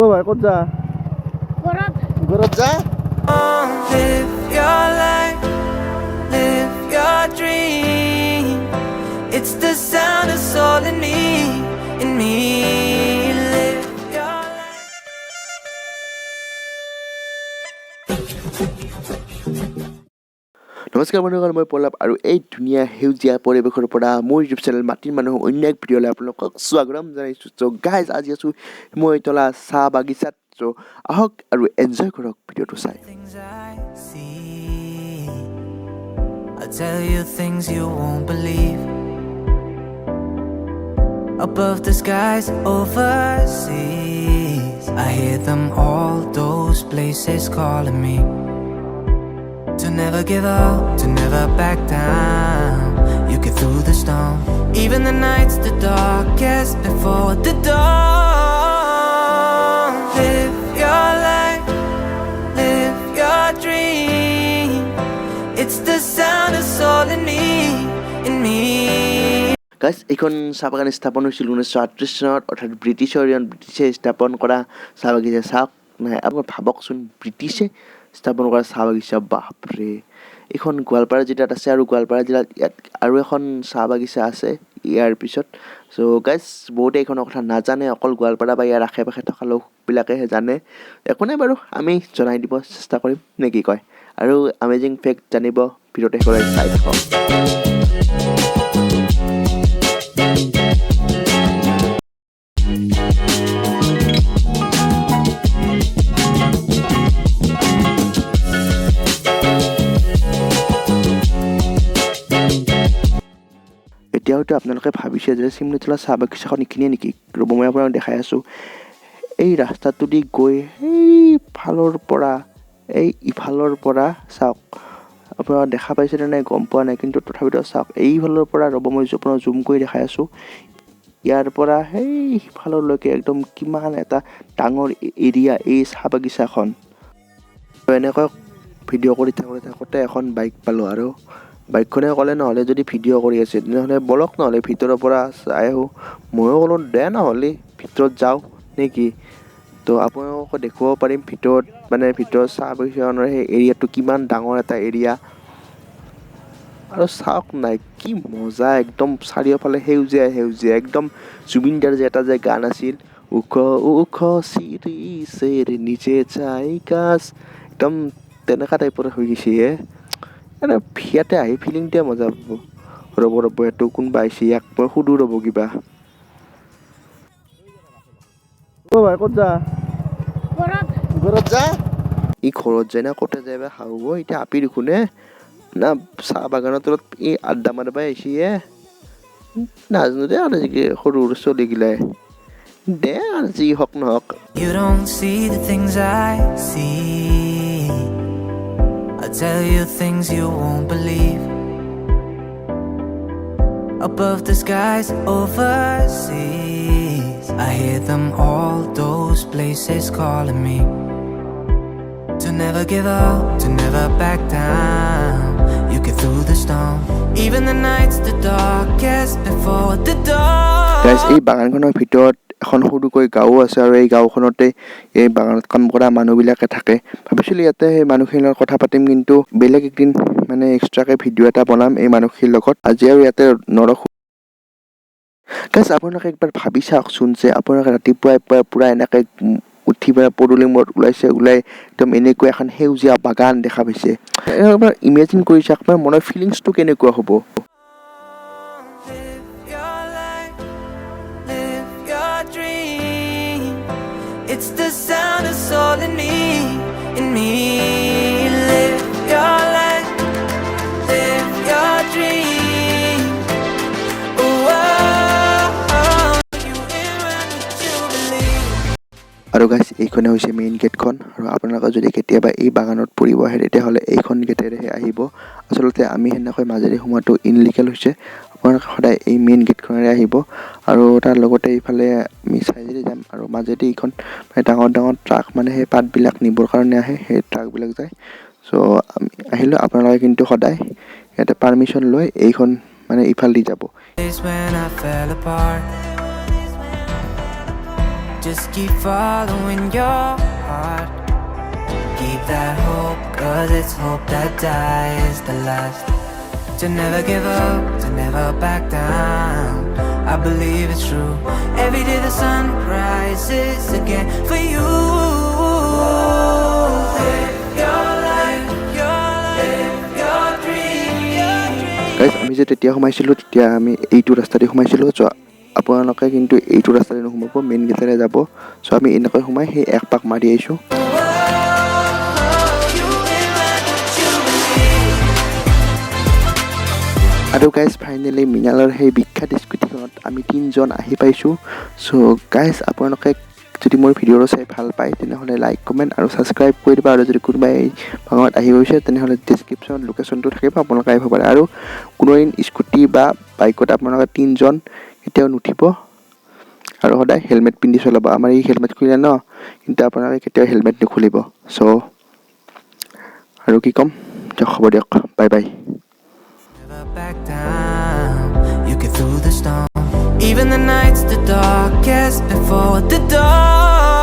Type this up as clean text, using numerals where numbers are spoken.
ও ভাই ক'ত যা ঘৰত যা Live your life, live your dream. It's the sound of soul in me, in me. Live your life. নমস্কাৰ বন্ধুসকল, মই পল্লৱ আৰু এই ধুনীয়া সেউজীয়া পৰিৱেশৰ পৰা মোৰ ইউটিউব চেনেল মাটিৰ মানুহ অন্য এক ভিডিঅ'লৈ আপোনালোকক স্বাগতম জনাইছোঁ। চ' গাইজ, আজি আছোঁ সিমলিতলা চাহ বাগিচাত। চ' আহক আৰু এনজয় কৰক ভিডিঅ'টো চাই। Things I see, I'll tell you things you won't believe. Above the skies, overseas, I hear them all, those places calling me. To never give up, to never back down. You get through the storm, even the nights the darkest before the dawn. Live your life, live your dream. It's the sound of soul in me, in me. Guys, এইখন চাহ বাগান স্থাপন হৈছিল 1938 চনত, অৰ্থাৎ ব্ৰিটিছে স্থাপন কৰা চাহ বাগিচা। চাওক নাই, আপোনালোকে ভাবকচোন, ব্ৰিটিছে স্থাপন কৰা চাহ বাগিচা, বাপৰে। এইখন গোৱালপাৰা জিলাত আছে আৰু গোৱালপাৰা জিলাত ইয়াত আৰু এখন চাহ বাগিচা আছে ইয়াৰ পিছত। চ' গাইজ, বহুতে এইখনৰ কথা নাজানে, অকল গোৱালপাৰা বা ইয়াৰ আশে পাশে থকা লোকবিলাকেহে জানে। একো নাই বাৰু, আমি জনাই দিব চেষ্টা কৰিম নে কি কয়। আৰু আমেজিং ফেক্ট জানিব ভিডিঅ'টো শেষলৈ চাই থাকক। এতিয়া হয়তো আপোনালোকে ভাবিছে যে চিমলিতলা চাহ বাগিচাখন এইখিনিয়ে নেকি। ৰ'ব, মই আপোনাক দেখাই আছোঁ। এই ৰাস্তাটো দি গৈ ইফালৰ পৰা চাওক, আপোনালোকে দেখা পাইছেনে নাই গম পোৱা নাই, কিন্তু তথাপিতো চাওক, এইফালৰ পৰা ৰ'ব, মই আপোনাক জুম কৰি দেখাই আছোঁ। ইয়াৰ পৰা সিফাললৈকে একদম কিমান এটা ডাঙৰ এৰিয়া এই চাহ বাগিচাখন। এনেকৈ ভিডিঅ' কৰি থাকোঁতে এখন বাইক পালোঁ, আৰু বাইকখনে ক'লে নহ'লে যদি ভিডিঅ' কৰি আছে তেনেহ'লে বলক নহ'লে ভিতৰৰ পৰা চাই আহোঁ। ময়ো ক'লোঁ দে নহ'লে ভিতৰত যাওঁ নেকি। তো আপোনালোকক দেখুৱাব পাৰিম ভিতৰত চাহ বাগিচাখনৰ সেই এৰিয়াটো কিমান ডাঙৰ এটা এৰিয়া। আৰু চাওক নাই, কি মজা, একদম চাৰিওফালে সেউজীয়া একদম। জুবিন দাৰ যে এটা গান আছিল, ওখ ওখ চিৰি চেৰ নিজে চাই কাছ, একদম তেনেকুৱা টাইপৰ হৈ গৈছে। ইয়াতে আহি ফিলিংটোৱে মজা পাব। ৰ'ব সেইটো কোনোবা আহিছে, ইয়াক মই সুধো ৰ'ব কিবা। অ' ভাই ক'ত যা? ঘৰত যা। ই ঘৰত যায় না ক'তে যায় বা খাব। এতিয়া আপি দেখোনে না চাহ বাগানৰ তলত এই আড্ডা মাৰিব আহিছে। নাজানো দে আৰু সৰু চলিগিলাই দে আৰু যি হওক নহওক। You don't see the things I see, I'll tell you things you won't believe. Above the skies, overseas, I hear them all, those places calling me. To never give up, to never back down. You get through the storm, even the nights the darkest before the dawn. Guys, এই বাগানখনৰ ভিতৰত এখন সৰুকৈ গাঁও আছে, আৰু এই গাঁওখনতে এই বাগানত কাম কৰা মানুহবিলাকে থাকে। ভাবিছিলোঁ ইয়াতে সেই মানুহখিনিৰ লগত কথা পাতিম, কিন্তু বেলেগ একদিন এক্সট্ৰাকৈ ভিডিঅ' এটা বনাম এই মানুহখিনিৰ লগত। আজি আৰু ইয়াতে নৰখোঁ। গাইজ, আপোনালোকে একবাৰ ভাবি চাওকচোন যে আপোনালোকে ৰাতিপুৱাই পূৰা এনেকৈ উঠি পেলাই পদূলি মূৰত ওলাই একদম এনেকুৱা এখন সেউজীয়া বাগান দেখা পাইছে। এবাৰ ইমেজিন কৰি চাওক, আপোনাৰ মনৰ ফিলিংছটো কেনেকুৱা হ'ব। It's the sound of soul in me, in me. Live your life, live your dream. Oh, you in when you believe. আৰু গাইজ, এইখনে হৈছে মেইন গেটখন। আৰু আপোনালোকে যদি কেতিয়াবা এই বাগানত ফুৰিব আহে তেতিয়াহ'লে এইখন গেটেৰেহে আহিব। আচলতে আমি সেনেকৈ মাজেদি সোমোৱাটো ইনলিগেল হৈছে। আপোনালোকে সদায় এই মেইন গেটখনেৰে আহিব, আৰু তাৰ লগতে এইফালে আমি চাইডেদি যাম, আৰু মাজেদি এইখন ডাঙৰ ট্ৰাক সেই পাতবিলাক নিবৰ কাৰণে আহে, সেই ট্ৰাকবিলাক যায়। চ' আমি আহিলোঁ, আপোনালোকে কিন্তু সদায় ইয়াতে পাৰ্মিশ্যন লৈ এইখন ইফালেদি যাব। When I fell apart, Just keep following your heart. Keep that hope, cause it's hope that dies the last. To never give up, to never back down. I believe it's true. Every day the sun rises again for you. Live your life, live your dream. Guys আমি যে তেতিয়া সোমাইছিলোঁ তেতিয়া আমি এইটো ৰাস্তাতে সোমাইছিলোঁ চ' আপোনালোকে কিন্তু এইটো ৰাস্তাতে নোসোমাব মেইন গেটেৰে যাব চ' আমি এনেকৈ সোমাই সেই এক পাক মাৰি আহিছোঁ আৰু গাইজ ফাইনেলি মৃণালৰ সেই বিখ্যাত স্কুটিখনত আমি 3জন আহি পাইছোঁ চ' গাইজ আপোনালোকে যদি মোৰ ভিডিঅ'টো চাই ভাল পায় তেনেহ'লে লাইক কমেণ্ট আৰু ছাবস্ক্ৰাইব কৰি দিব আৰু যদি কোনোবাই এই ভাগত আহি গৈছে তেনেহ'লে ডেছক্ৰিপশ্যনত লোকেশ্যনটো থাকিব আপোনালোকে আহিব পাৰে আৰু কোনো স্কুটি বা বাইকত আপোনালোকে 3জন কেতিয়াও নুঠিব আৰু সদায় হেলমেট পিন্ধি চলাব আমাৰ এই হেলমেট খুলিলে ন কিন্তু আপোনালোকে কেতিয়াও হেলমেট নুখুলিব চ' আৰু কি ক'ম দিয়ক হ'ব দিয়ক bye bye Never back down, you get through the storm. Even the nights the darkest before the dawn.